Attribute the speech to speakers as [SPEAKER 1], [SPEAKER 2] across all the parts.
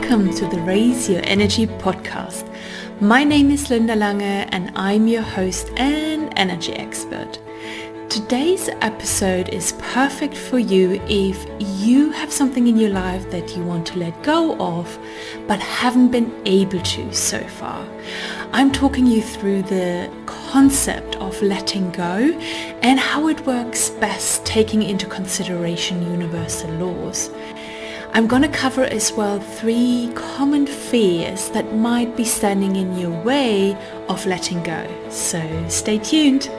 [SPEAKER 1] Welcome to the Raise Your Energy podcast. My name is Linda Lange and I'm your host and energy expert. Today's episode is perfect for you if you have something in your life that you want to let go of but haven't been able to so far. I'm talking you through the concept of letting go and how it works best, taking into consideration universal laws. I'm going to cover as well 3 common fears that might be standing in your way of letting go. So stay tuned.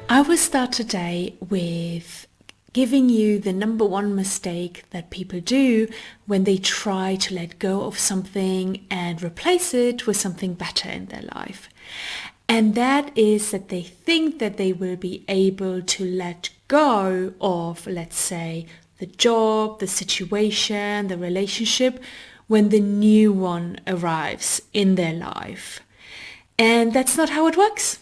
[SPEAKER 1] I will start today with giving you the number 1 mistake that people do when they try to let go of something and replace it with something better in their life. And that is that they think that they will be able to let go of, let's say, the job, the situation, the relationship when the new one arrives in their life. And that's not how it works.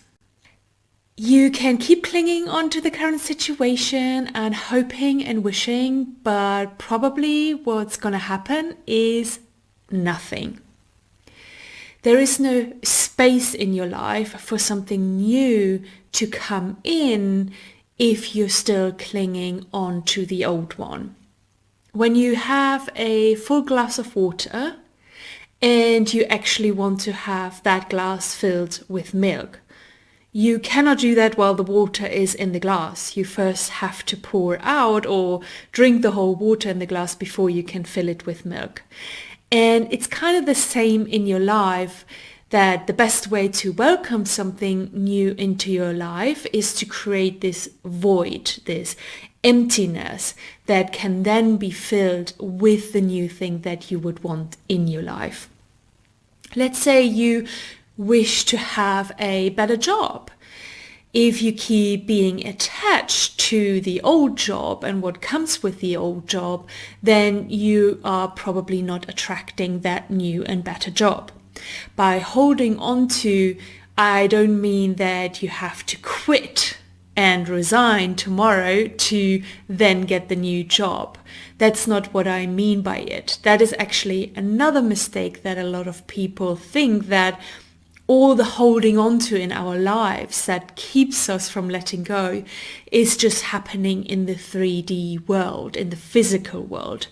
[SPEAKER 1] You can keep clinging onto the current situation and hoping and wishing, but probably what's going to happen is nothing. There is no space in your life for something new to come in if you're still clinging onto the old one. When you have a full glass of water and you actually want to have that glass filled with milk, you cannot do that while the water is in the glass. You first have to pour out or drink the whole water in the glass before you can fill it with milk. And it's kind of the same in your life, that the best way to welcome something new into your life is to create this void, this emptiness that can then be filled with the new thing that you would want in your life. Let's say you wish to have a better job. If you keep being attached to the old job and what comes with the old job, then you are probably not attracting that new and better job. By holding on to, I don't mean that you have to quit and resign tomorrow to then get the new job. That's not what I mean by it. That is actually another mistake that a lot of people think, that all the holding on to in our lives that keeps us from letting go is just happening in the 3D world, in the physical world.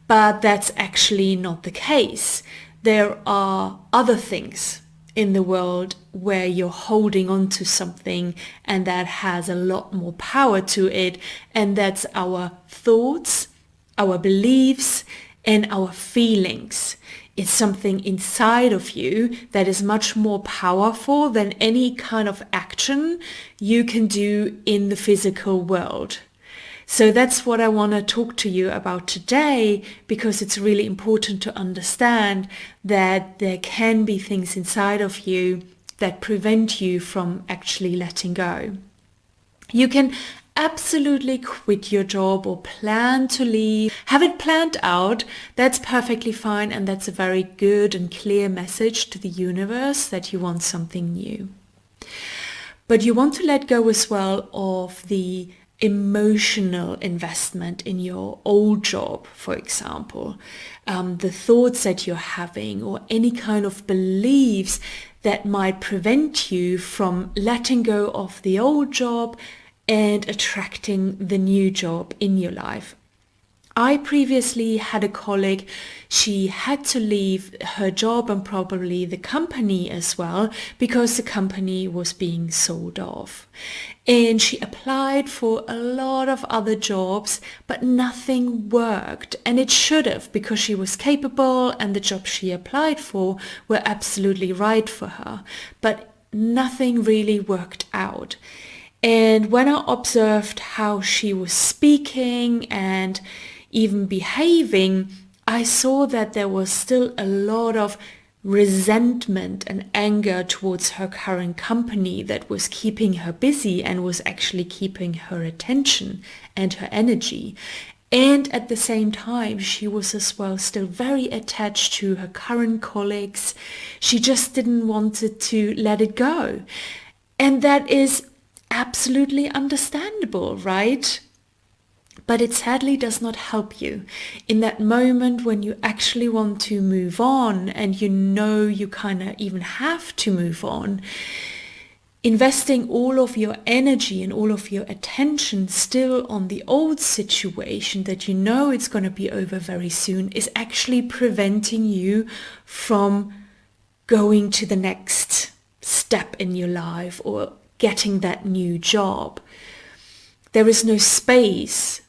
[SPEAKER 1] But that's actually not the case. There are other things in the world where you're holding on to something and that has a lot more power to it, and that's our thoughts, our beliefs, and our feelings. It's something inside of you that is much more powerful than any kind of action you can do in the physical world. So that's what I want to talk to you about today, because it's really important to understand that there can be things inside of you that prevent you from actually letting go. You can absolutely quit your job or plan to leave, have it planned out. That's perfectly fine, and that's a very good and clear message to the universe that you want something new. But you want to let go as well of the emotional investment in your old job, for example, the thoughts that you're having or any kind of beliefs that might prevent you from letting go of the old job and attracting the new job in your life. I previously had a colleague, she had to leave her job and probably the company as well, because the company was being sold off. And she applied for a lot of other jobs, but nothing worked. And it should have, because she was capable and the jobs she applied for were absolutely right for her. But nothing really worked out. And when I observed how she was speaking and even behaving, I saw that there was still a lot of resentment and anger towards her current company that was keeping her busy and was actually keeping her attention and her energy. And at the same time, she was as well still very attached to her current colleagues. She just didn't want it to let it go. And that is absolutely understandable, right? But it sadly does not help you in that moment when you actually want to move on and you know you kind of even have to move on. Investing all of your energy and all of your attention still on the old situation that you know it's going to be over very soon is actually preventing you from going to the next step in your life or getting that new job. There is no space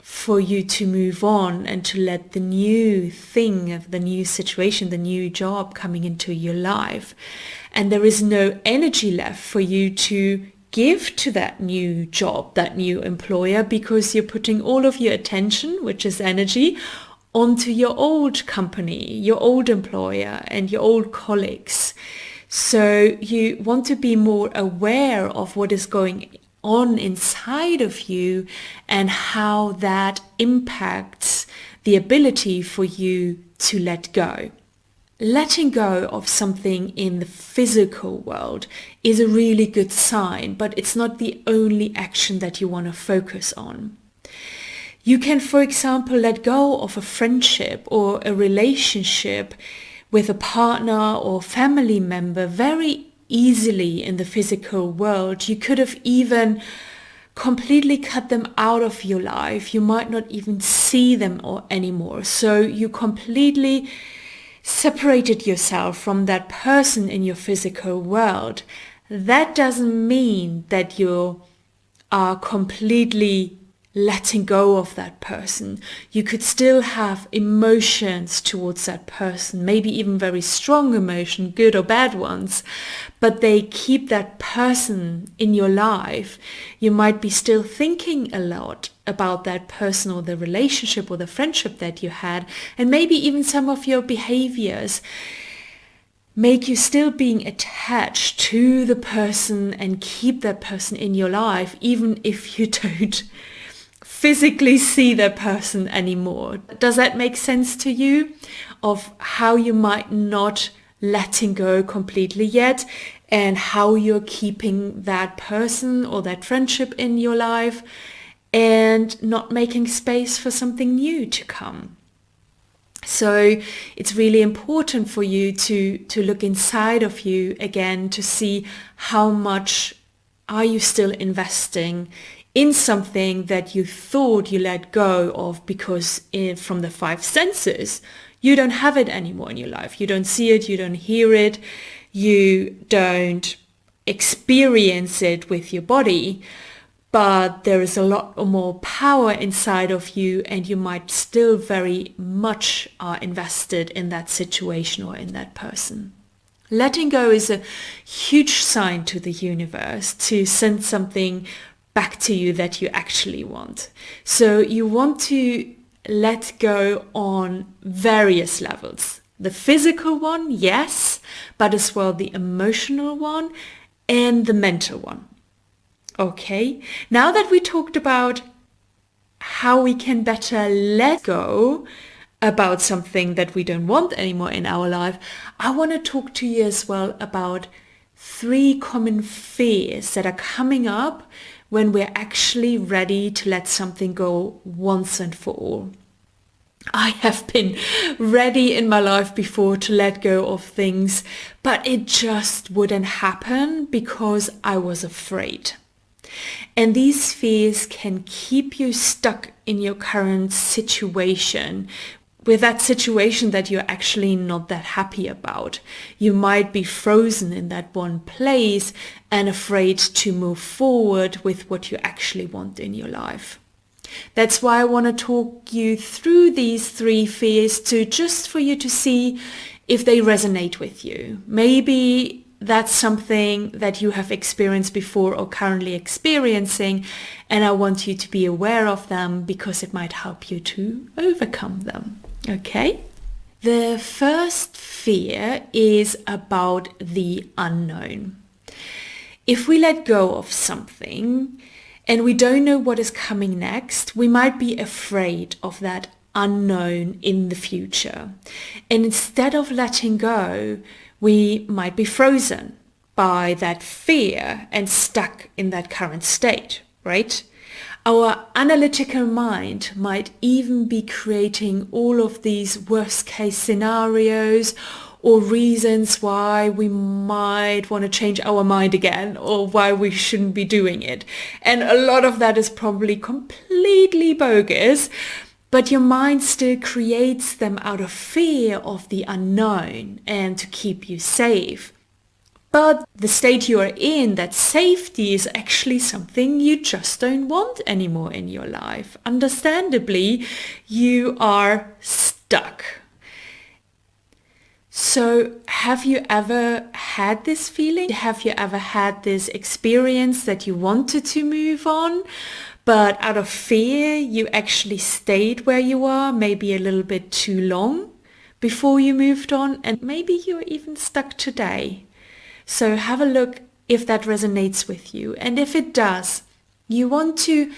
[SPEAKER 1] for you to move on and to let the new thing, the new situation, the new job coming into your life. And there is no energy left for you to give to that new job, that new employer, because you're putting all of your attention, which is energy, onto your old company, your old employer and your old colleagues. So you want to be more aware of what is going on inside of you and how that impacts the ability for you to let go. Letting go of something in the physical world is a really good sign, but it's not the only action that you want to focus on. You can, for example, let go of a friendship or a relationship with a partner or family member very easily in the physical world. You could have even completely cut them out of your life. You might not even see them anymore. So you completely separated yourself from that person in your physical world. That doesn't mean that you are completely letting go of that person. You could still have emotions towards that person, maybe even very strong emotion, good or bad ones, but they keep that person in your life. You might be still thinking a lot about that person or the relationship or the friendship that you had, and maybe even some of your behaviors make you still being attached to the person and keep that person in your life, even if you don't physically see that person anymore. Does that make sense to you of how you might not letting go completely yet and how you're keeping that person or that friendship in your life and not making space for something new to come? So it's really important for you to look inside of you again to see how much are you still investing in something that you thought you let go of because from the five senses, you don't have it anymore in your life. You don't see it, you don't hear it, you don't experience it with your body, but there is a lot more power inside of you and you might still very much are invested in that situation or in that person. Letting go is a huge sign to the universe to send something back to you that you actually want. So you want to let go on various levels. The physical one, yes, but as well the emotional one and the mental one. Okay, now that we talked about how we can better let go about something that we don't want anymore in our life, I want to talk to you as well about 3 common fears that are coming up when we're actually ready to let something go once and for all. I have been ready in my life before to let go of things, but it just wouldn't happen because I was afraid. And these fears can keep you stuck in your current situation, with that situation that you're actually not that happy about. You might be frozen in that one place and afraid to move forward with what you actually want in your life. That's why I want to talk you through these 3 fears just for you to see if they resonate with you. Maybe that's something that you have experienced before or currently experiencing, and I want you to be aware of them because it might help you to overcome them. Okay? The first fear is about the unknown. If we let go of something and we don't know what is coming next, we might be afraid of that unknown in the future. And instead of letting go, we might be frozen by that fear and stuck in that current state, right? Our analytical mind might even be creating all of these worst case scenarios or reasons why we might want to change our mind again or why we shouldn't be doing it. And a lot of that is probably completely bogus, but your mind still creates them out of fear of the unknown and to keep you safe. But the state you are in, that safety, is actually something you just don't want anymore in your life. Understandably, you are stuck. So have you ever had this feeling? Have you ever had this experience that you wanted to move on, but out of fear, you actually stayed where you are, maybe a little bit too long before you moved on, and maybe you're even stuck today? So have a look if that resonates with you. And if it does, you want to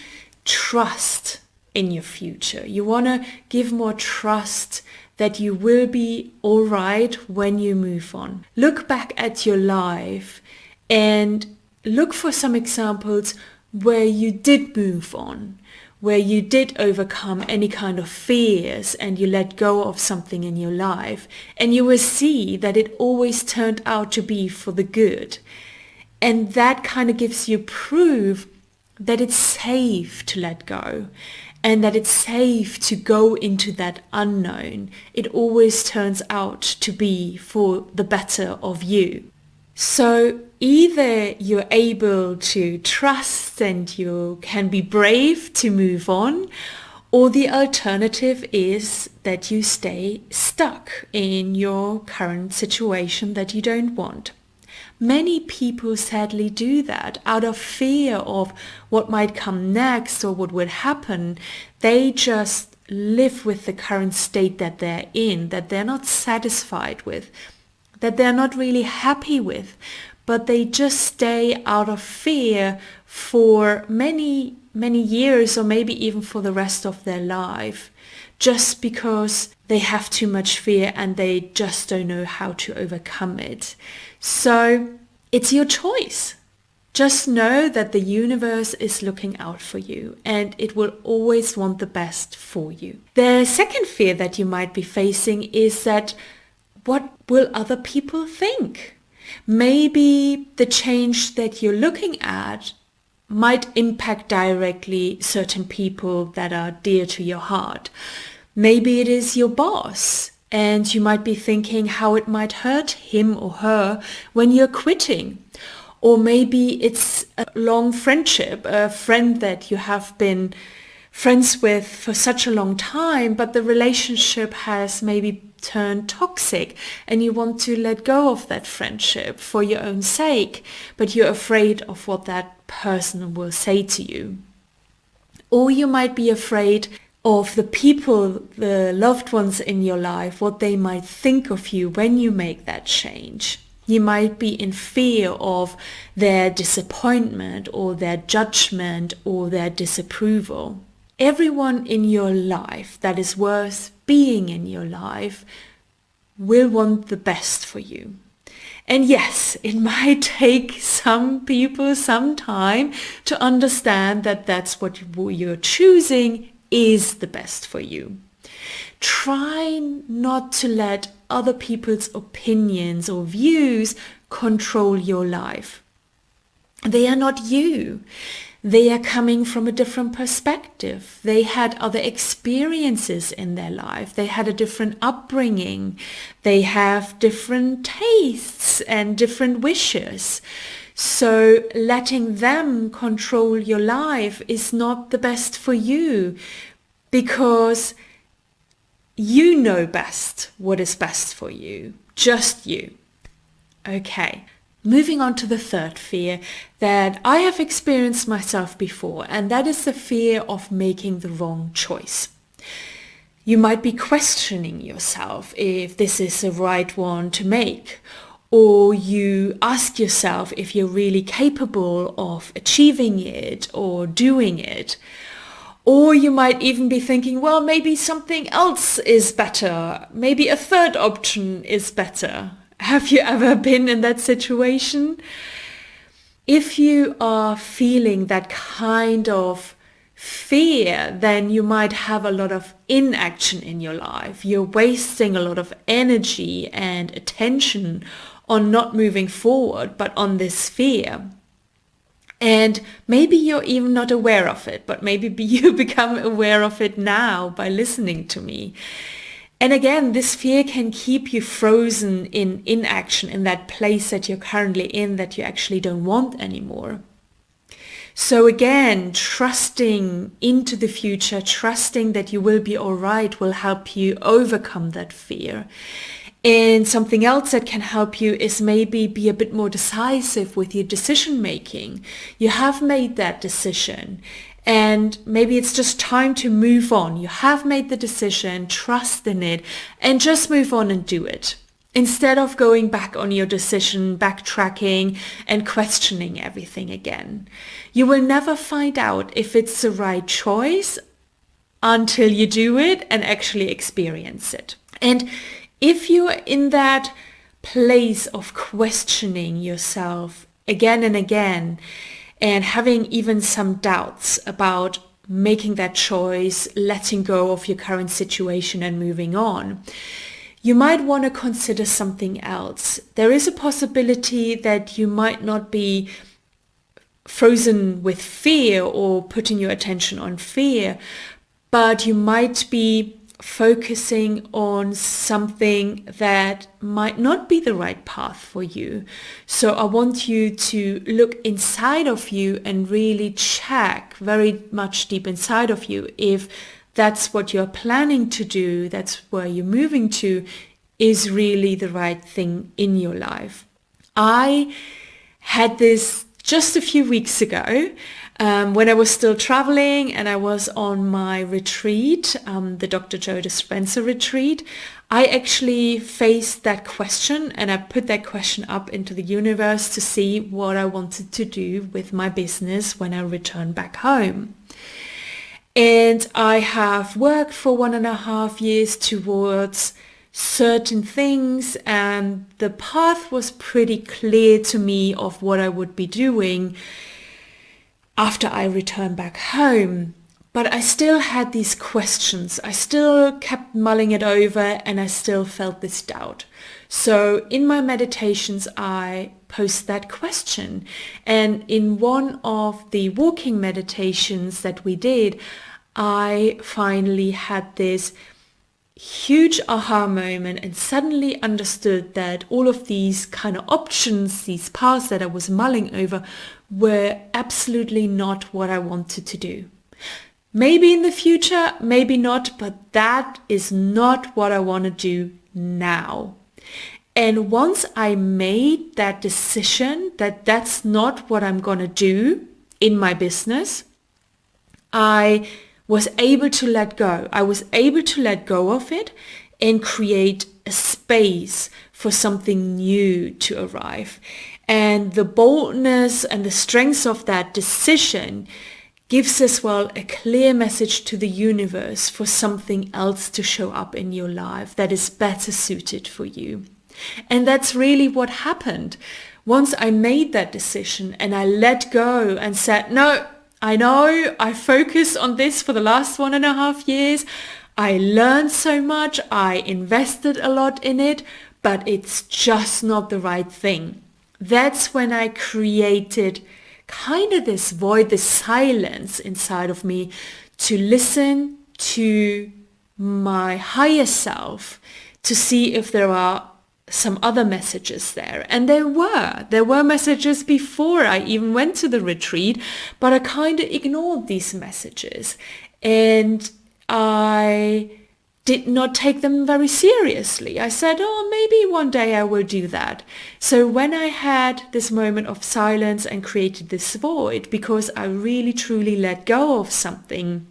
[SPEAKER 1] trust in your future. You want to give more trust that you will be all right when you move on. Look back at your life and look for some examples where you did move on, where you did overcome any kind of fears and you let go of something in your life, and you will see that it always turned out to be for the good. And that kind of gives you proof that it's safe to let go and that it's safe to go into that unknown. It always turns out to be for the better of you. So either you're able to trust and you can be brave to move on, or the alternative is that you stay stuck in your current situation that you don't want. Many people sadly do that out of fear of what might come next or what would happen. They just live with the current state that they're in, that they're not satisfied with, that they're not really happy with, but they just stay out of fear for many years or maybe even for the rest of their life, just because they have too much fear and they just don't know how to overcome it. So it's your choice. Just know that the universe is looking out for you and it will always want the best for you. The second fear that you might be facing is that what will other people think? Maybe the change that you're looking at might impact directly certain people that are dear to your heart. Maybe it is your boss, and you might be thinking how it might hurt him or her when you're quitting. Or maybe it's a long friendship, a friend that you have been friends with for such a long time, but the relationship has maybe turned toxic and you want to let go of that friendship for your own sake, but you're afraid of what that person will say to you. Or you might be afraid of the people, the loved ones in your life, what they might think of you when you make that change. You might be in fear of their disappointment or their judgment or their disapproval. Everyone in your life that is worth being in your life will want the best for you. And yes, it might take some people some time to understand that that's what you're choosing is the best for you. Try not to let other people's opinions or views control your life. They are not you. They are coming from a different perspective. They had other experiences in their life. They had a different upbringing. They have different tastes and different wishes. So letting them control your life is not the best for you, because you know best what is best for you, just you. Okay. Moving on to the third fear that I have experienced myself before, and that is the fear of making the wrong choice. You might be questioning yourself if this is the right one to make, or you ask yourself if you're really capable of achieving it or doing it. Or you might even be thinking, well, maybe something else is better. Maybe a third option is better. Have you ever been in that situation? If you are feeling that kind of fear, then you might have a lot of inaction in your life. You're wasting a lot of energy and attention on not moving forward, but on this fear. And maybe you're even not aware of it, but maybe you become aware of it now by listening to me. And again, this fear can keep you frozen in inaction, in that place that you're currently in that you actually don't want anymore. So again, trusting into the future, trusting that you will be all right will help you overcome that fear. And something else that can help you is maybe be a bit more decisive with your decision making. You have made that decision and maybe it's just time to move on. You have made the decision, trust in it, and just move on and do it. Instead of going back on your decision, backtracking and questioning everything again. You will never find out if it's the right choice until you do it and actually experience it. And if you're in that place of questioning yourself again and again and having even some doubts about making that choice, letting go of your current situation and moving on, you might want to consider something else. There is a possibility that you might not be frozen with fear or putting your attention on fear, but you might be focusing on something that might not be the right path for you. So I want you to look inside of you and really check very much deep inside of you if that's what you're planning to do, that's where you're moving to, is really the right thing in your life. I had this just a few weeks ago when I was still traveling and I was on my retreat, the Dr. Joe Dispenza retreat. I actually faced that question and I put that question up into the universe to see what I wanted to do with my business when I returned back home. And I have worked for 1.5 years towards certain things and the path was pretty clear to me of what I would be doing after I returned back home. But I still had these questions. I still kept mulling it over and I still felt this doubt. So in my meditations, I posed that question. And in one of the walking meditations that we did, I finally had this huge aha moment and suddenly understood that all of these kind of options, these paths that I was mulling over, were absolutely not what I wanted to do. Maybe in the future, maybe not, but that is not what I want to do now. And once I made that decision that that's not what I'm going to do in my business, I was able to let go. I was able to let go of it and create a space for something new to arrive. And the boldness and the strength of that decision gives as well a clear message to the universe for something else to show up in your life that is better suited for you. And that's really what happened. Once I made that decision and I let go and said, no, I know I focused on this for the last 1.5 years. I learned so much. I invested a lot in it, but it's just not the right thing. That's when I created kind of this void, this silence inside of me to listen to my higher self to see if there are some other messages there. And there were messages before I even went to the retreat, but I kind of ignored these messages and I did not take them very seriously. I said, oh, maybe one day I will do that. So when I had this moment of silence and created this void, because I really truly let go of something,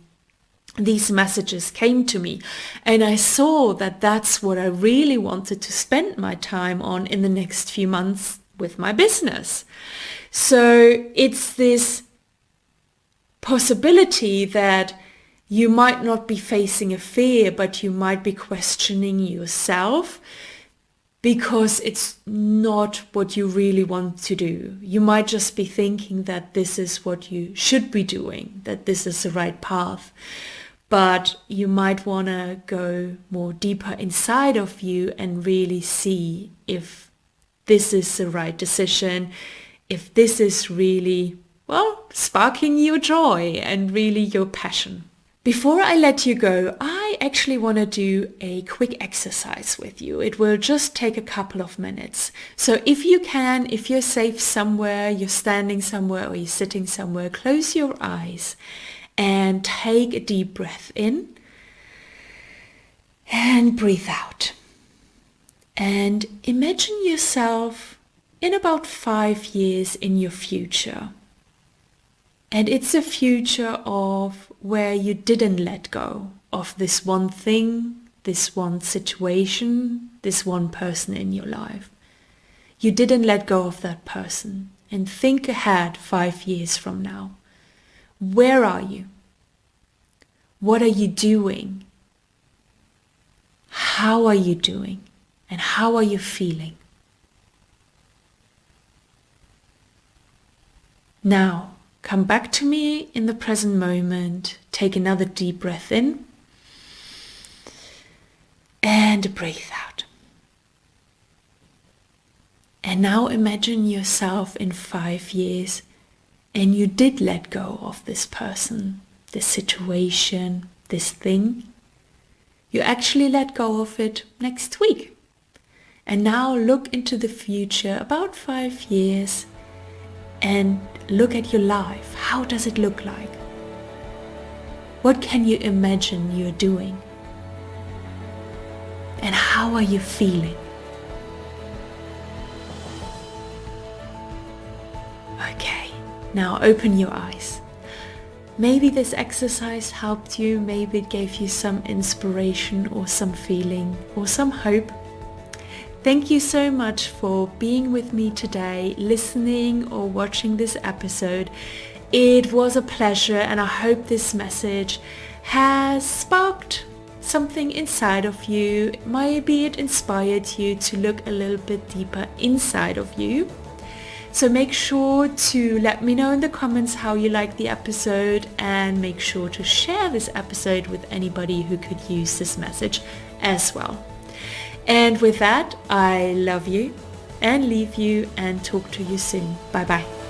[SPEAKER 1] these messages came to me, and I saw that that's what I really wanted to spend my time on in the next few months with my business. So it's this possibility that you might not be facing a fear, but you might be questioning yourself because it's not what you really want to do. You might just be thinking that this is what you should be doing, that this is the right path. But you might want to go more deeper inside of you and really see if this is the right decision, if this is really, well, sparking your joy and really your passion. Before I let you go, I actually want to do a quick exercise with you. It will just take a couple of minutes. So if you can, if you're safe somewhere, you're standing somewhere or you're sitting somewhere, close your eyes and take a deep breath in and breathe out. And imagine yourself in about 5 years in your future. And it's a future of where you didn't let go of this one thing, this one situation, this one person in your life. You didn't let go of that person. And think ahead 5 years from now. Where are you? What are you doing? How are you doing? And how are you feeling? Now, come back to me in the present moment. Take another deep breath in and breathe out. And now imagine yourself in 5 years and you did let go of this person, this situation, this thing. You actually let go of it next week. And now look into the future, about 5 years, and look at your life. How does it look like? What can you imagine you're doing? And how are you feeling? Okay, now open your eyes. Maybe this exercise helped you, maybe it gave you some inspiration or some feeling or some hope. Thank you so much for being with me today, listening or watching this episode. It was a pleasure, and I hope this message has sparked something inside of you. Maybe it inspired you to look a little bit deeper inside of you. So make sure to let me know in the comments how you liked the episode, and make sure to share this episode with anybody who could use this message as well. And with that, I love you and leave you and talk to you soon. Bye bye.